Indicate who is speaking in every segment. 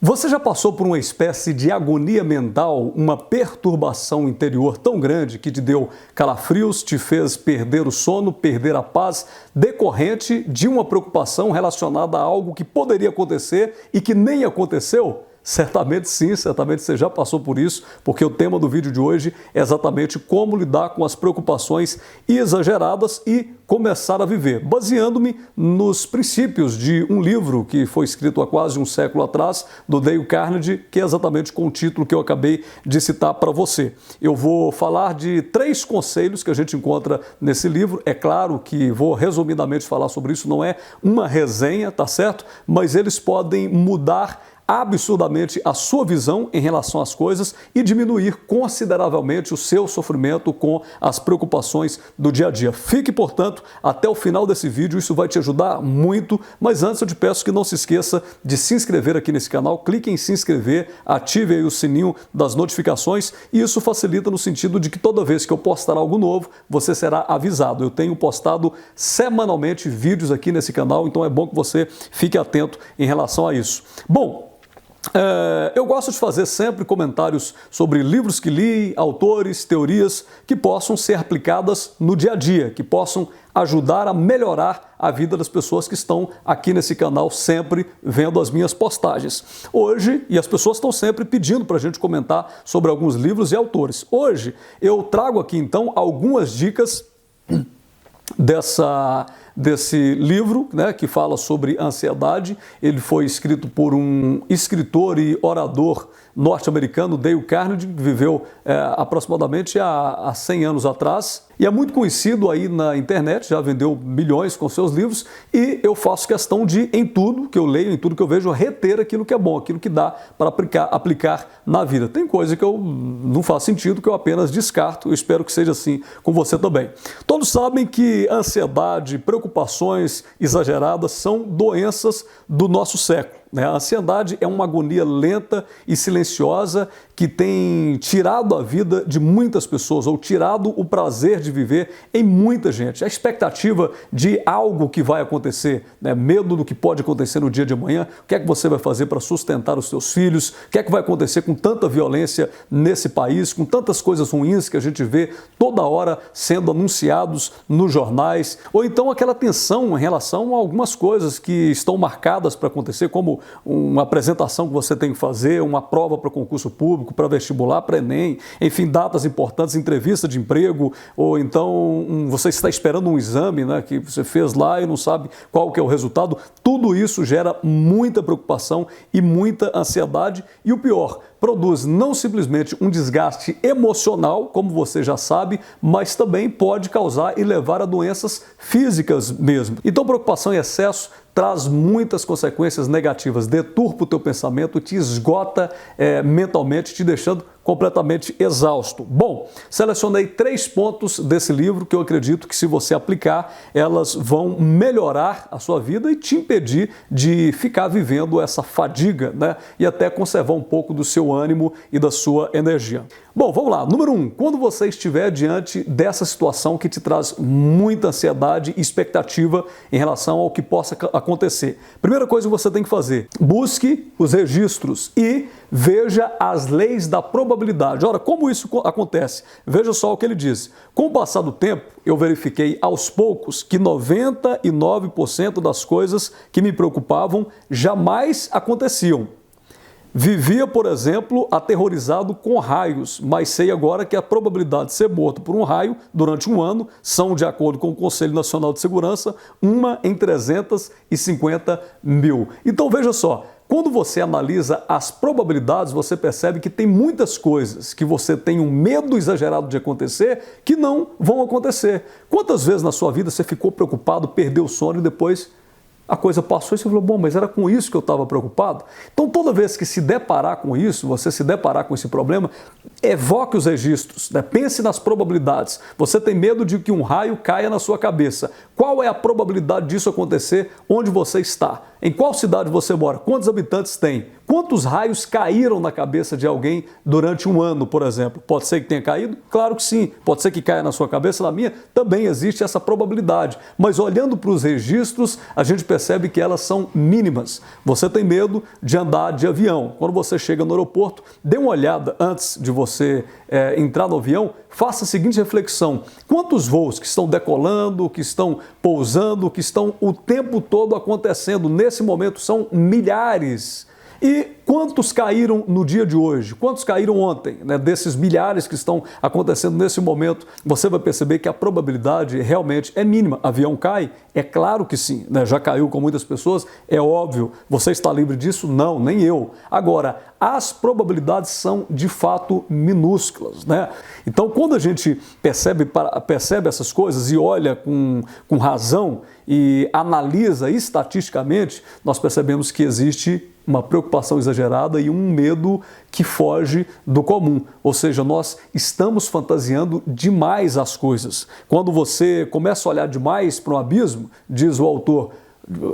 Speaker 1: Você já passou por uma espécie de agonia mental, uma perturbação interior tão grande que te deu calafrios, te fez perder o sono, perder a paz, decorrente de uma preocupação relacionada a algo que poderia acontecer e que nem aconteceu? Certamente sim, certamente você já passou por isso, porque o tema do vídeo de hoje é exatamente como lidar com as preocupações exageradas e começar a viver, baseando-me nos princípios de um livro que foi escrito há quase um século atrás, do Dale Carnegie, que é exatamente com o título que eu acabei de citar para você. Eu vou falar de 3 conselhos que a gente encontra nesse livro. É claro que vou resumidamente falar sobre isso, não é uma resenha, tá certo? Mas eles podem mudar absurdamente a sua visão em relação às coisas e diminuir consideravelmente o seu sofrimento com as preocupações do dia a dia. Fique, portanto, até o final desse vídeo, isso vai te ajudar muito, mas antes eu te peço que não se esqueça de se inscrever aqui nesse canal, clique em se inscrever, ative aí o sininho das notificações e isso facilita no sentido de que toda vez que eu postar algo novo, você será avisado. Eu tenho postado semanalmente vídeos aqui nesse canal, então é bom que você fique atento em relação a isso. Bom, eu gosto de fazer sempre comentários sobre livros que li, autores, teorias que possam ser aplicadas no dia a dia, que possam ajudar a melhorar a vida das pessoas que estão aqui nesse canal sempre vendo as minhas postagens. Hoje, e as pessoas estão sempre pedindo para a gente comentar sobre alguns livros e autores. Hoje eu trago aqui então algumas dicas desse livro, né, que fala sobre ansiedade. Ele foi escrito por um escritor e orador norte-americano, Dale Carnegie, que viveu aproximadamente há 100 anos atrás. E é muito conhecido aí na internet, já vendeu milhões com seus livros, e eu faço questão de, em tudo que eu leio, em tudo que eu vejo, reter aquilo que é bom, aquilo que dá para aplicar na vida. Tem coisa que eu não faz sentido, que eu apenas descarto, eu espero que seja assim com você também. Todos sabem que ansiedade, preocupações exageradas são doenças do nosso século. A ansiedade é uma agonia lenta e silenciosa que tem tirado a vida de muitas pessoas ou tirado o prazer de viver em muita gente. A expectativa de algo que vai acontecer, medo do que pode acontecer no dia de amanhã, o que é que você vai fazer para sustentar os seus filhos, o que é que vai acontecer com tanta violência nesse país, com tantas coisas ruins que a gente vê toda hora sendo anunciados nos jornais, ou então aquela tensão em relação a algumas coisas que estão marcadas para acontecer, como uma apresentação que você tem que fazer, uma prova para concurso público, para vestibular, para Enem, enfim, datas importantes, entrevista de emprego, ou então você está esperando um exame, né, que você fez lá e não sabe qual que é o resultado. Tudo isso gera muita preocupação e muita ansiedade e o pior, produz não simplesmente um desgaste emocional, como você já sabe, mas também pode causar e levar a doenças físicas mesmo. Então, preocupação em excesso traz muitas consequências negativas, deturpa o teu pensamento, te esgota mentalmente, te deixando completamente exausto. Bom, selecionei 3 pontos desse livro que eu acredito que se você aplicar, elas vão melhorar a sua vida e te impedir de ficar vivendo essa fadiga, né? E até conservar um pouco do seu ânimo e da sua energia. Bom, vamos lá. Número 1, quando você estiver diante dessa situação que te traz muita ansiedade e expectativa em relação ao que possa acontecer, primeira coisa que você tem que fazer, busque os registros e veja as leis da probabilidade. Ora, como isso acontece? Veja só o que ele diz. Com o passar do tempo, eu verifiquei aos poucos que 99% das coisas que me preocupavam jamais aconteciam. Vivia, por exemplo, aterrorizado com raios, mas sei agora que a probabilidade de ser morto por um raio durante um ano são, de acordo com o Conselho Nacional de Segurança, 1 em 350 mil. Então veja só, quando você analisa as probabilidades, você percebe que tem muitas coisas que você tem um medo exagerado de acontecer que não vão acontecer. Quantas vezes na sua vida você ficou preocupado, perdeu o sono e depois a coisa passou e você falou, bom, mas era com isso que eu estava preocupado? Então, toda vez que se deparar com isso, você se deparar com esse problema, evoque os registros, né? Pense nas probabilidades. Você tem medo de que um raio caia na sua cabeça. Qual é a probabilidade disso acontecer onde você está? Em qual cidade você mora? Quantos habitantes tem? Quantos raios caíram na cabeça de alguém durante um ano, por exemplo? Pode ser que tenha caído? Claro que sim. Pode ser que caia na sua cabeça, na minha, também existe essa probabilidade. Mas olhando para os registros, a gente percebe que elas são mínimas. Você tem medo de andar de avião. Quando você chega no aeroporto, dê uma olhada antes de você entrar no avião, faça a seguinte reflexão: quantos voos que estão decolando, que estão pousando, que estão o tempo todo acontecendo nesse momento? São milhares. E quantos caíram no dia de hoje? Quantos caíram ontem? Né? Desses milhares que estão acontecendo nesse momento, você vai perceber que a probabilidade realmente é mínima. Avião cai? É claro que sim. Né? Já caiu com muitas pessoas? É óbvio. Você está livre disso? Não, nem eu. Agora, as probabilidades são de fato minúsculas. Né? Então, quando a gente percebe essas coisas e olha com razão e analisa estatisticamente, nós percebemos que existe uma preocupação exagerada e um medo que foge do comum. Ou seja, nós estamos fantasiando demais as coisas. Quando você começa a olhar demais para um abismo, diz o autor,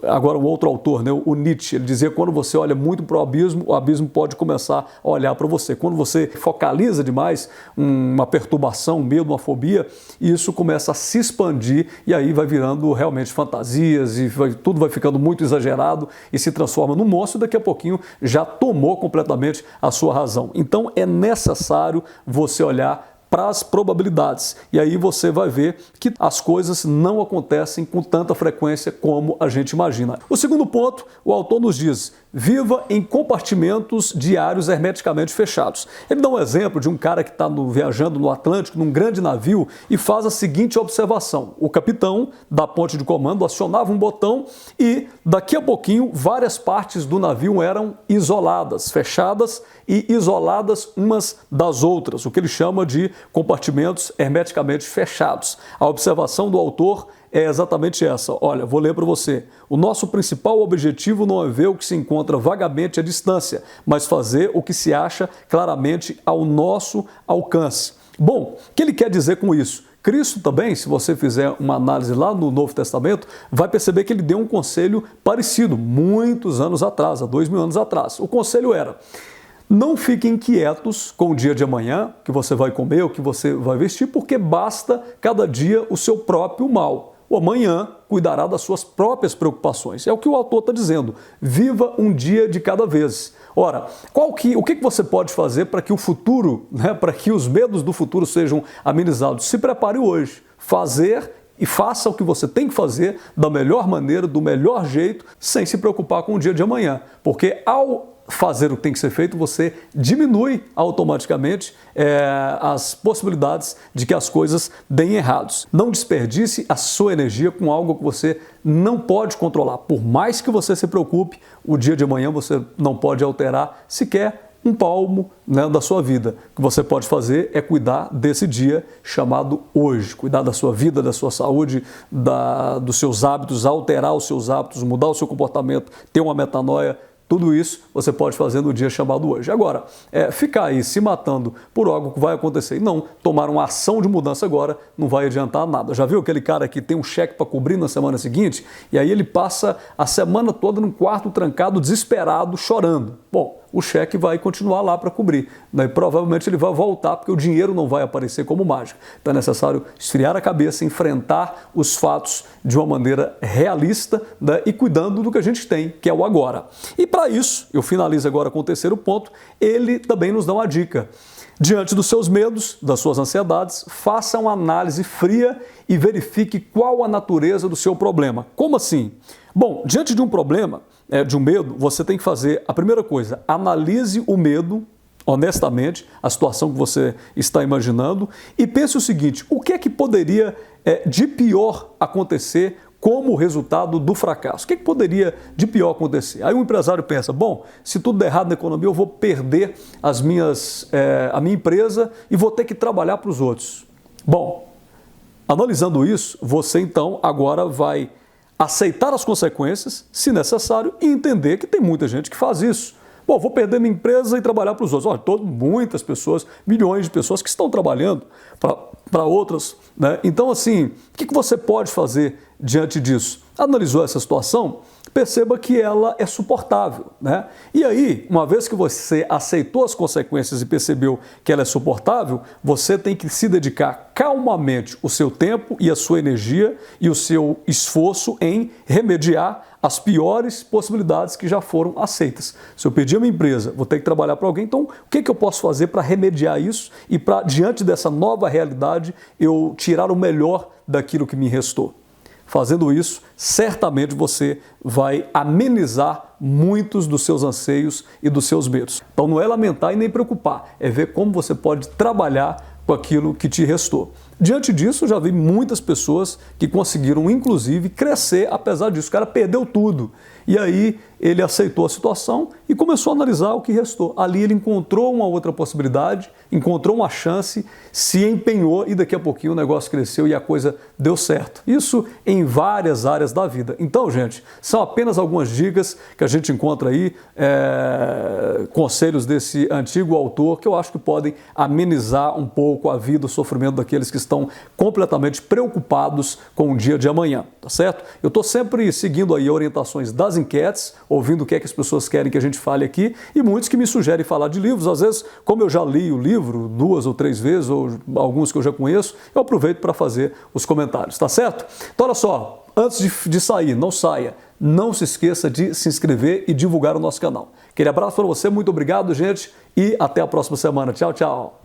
Speaker 1: agora um outro autor, né, o Nietzsche, ele dizia que quando você olha muito para o abismo pode começar a olhar para você. Quando você focaliza demais uma perturbação, um medo, uma fobia, isso começa a se expandir e aí vai virando realmente fantasias e tudo vai ficando muito exagerado e se transforma num monstro e daqui a pouquinho já tomou completamente a sua razão. Então é necessário você olhar para as probabilidades. E aí você vai ver que as coisas não acontecem com tanta frequência como a gente imagina. O segundo ponto, o autor nos diz: viva em compartimentos diários hermeticamente fechados. Ele dá um exemplo de um cara que está viajando no Atlântico, num grande navio, e faz a seguinte observação: o capitão da ponte de comando acionava um botão e daqui a pouquinho várias partes do navio eram isoladas, fechadas e isoladas umas das outras, o que ele chama de compartimentos hermeticamente fechados. A observação do autor é exatamente essa. Olha, vou ler para você. O nosso principal objetivo não é ver o que se encontra vagamente à distância, mas fazer o que se acha claramente ao nosso alcance. Bom, o que ele quer dizer com isso? Cristo também, se você fizer uma análise lá no Novo Testamento, vai perceber que ele deu um conselho parecido, muitos anos atrás, há 2000 anos atrás. O conselho era: não fiquem inquietos com o dia de amanhã, que você vai comer, o que você vai vestir, porque basta cada dia o seu próprio mal. O amanhã cuidará das suas próprias preocupações. É o que o autor está dizendo. Viva um dia de cada vez. Ora, o que você pode fazer para que o futuro, para que os medos do futuro sejam amenizados? Se prepare hoje. E faça o que você tem que fazer da melhor maneira, do melhor jeito, sem se preocupar com o dia de amanhã. Porque ao fazer o que tem que ser feito, você diminui automaticamente as possibilidades de que as coisas deem errados. Não desperdice a sua energia com algo que você não pode controlar. Por mais que você se preocupe, o dia de amanhã você não pode alterar sequer um palmo, da sua vida. O que você pode fazer é cuidar desse dia chamado hoje, cuidar da sua vida, da sua saúde, dos seus hábitos, alterar os seus hábitos, mudar o seu comportamento, ter uma metanoia. Tudo isso você pode fazer no dia chamado hoje. Agora, ficar aí se matando por algo que vai acontecer e não tomar uma ação de mudança agora não vai adiantar nada. Já viu aquele cara que tem um cheque para cobrir na semana seguinte e aí ele passa a semana toda num quarto trancado, desesperado, chorando? Bom, o cheque vai continuar lá para cobrir. E provavelmente ele vai voltar porque o dinheiro não vai aparecer como mágica. Então é necessário esfriar a cabeça, enfrentar os fatos de uma maneira realista, e cuidando do que a gente tem, que é o agora. E para isso, eu finalizo agora com o terceiro ponto, ele também nos dá uma dica. Diante dos seus medos, das suas ansiedades, faça uma análise fria e verifique qual a natureza do seu problema. Como assim? Bom, diante de um problema, de um medo, você tem que fazer a primeira coisa: analise o medo honestamente, a situação que você está imaginando, e pense o seguinte: o que é que poderia de pior acontecer como resultado do fracasso? O que é que poderia de pior acontecer? Aí o empresário pensa: bom, se tudo der errado na economia, eu vou perder a minha empresa e vou ter que trabalhar para os outros. Bom, analisando isso, você então agora vai aceitar as consequências, se necessário, e entender que tem muita gente que faz isso. Bom, vou perder minha empresa e trabalhar para os outros. Olha, muitas pessoas, milhões de pessoas que estão trabalhando para outras, né? Então, assim, o que você pode fazer diante disso? Analisou essa situação? Perceba que ela é suportável, né? E aí, uma vez que você aceitou as consequências e percebeu que ela é suportável, você tem que se dedicar calmamente o seu tempo e a sua energia e o seu esforço em remediar as piores possibilidades que já foram aceitas. Se eu perdi uma empresa, vou ter que trabalhar para alguém, então o que eu posso fazer para remediar isso e para, diante dessa nova realidade, eu tirar o melhor daquilo que me restou? Fazendo isso, certamente você vai amenizar muitos dos seus anseios e dos seus medos. Então não é lamentar e nem preocupar, é ver como você pode trabalhar com aquilo que te restou. Diante disso, eu já vi muitas pessoas que conseguiram, inclusive, crescer apesar disso. O cara perdeu tudo. E aí ele aceitou a situação e começou a analisar o que restou. Ali ele encontrou uma outra possibilidade, encontrou uma chance, se empenhou e daqui a pouquinho o negócio cresceu e a coisa deu certo. Isso em várias áreas da vida. Então, gente, são apenas algumas dicas que a gente encontra aí, conselhos desse antigo autor que eu acho que podem amenizar um pouco a vida, o sofrimento daqueles que estão completamente preocupados com o dia de amanhã, tá certo? Eu estou sempre seguindo aí orientações das enquetes, ouvindo o que é que as pessoas querem que a gente fale aqui e muitos que me sugerem falar de livros. Às vezes, como eu já li o livro 2 ou 3 vezes, ou alguns que eu já conheço, eu aproveito para fazer os comentários, tá certo? Então, olha só, antes de sair, não saia, não se esqueça de se inscrever e divulgar o nosso canal. Aquele abraço para você, muito obrigado, gente, e até a próxima semana. Tchau, tchau!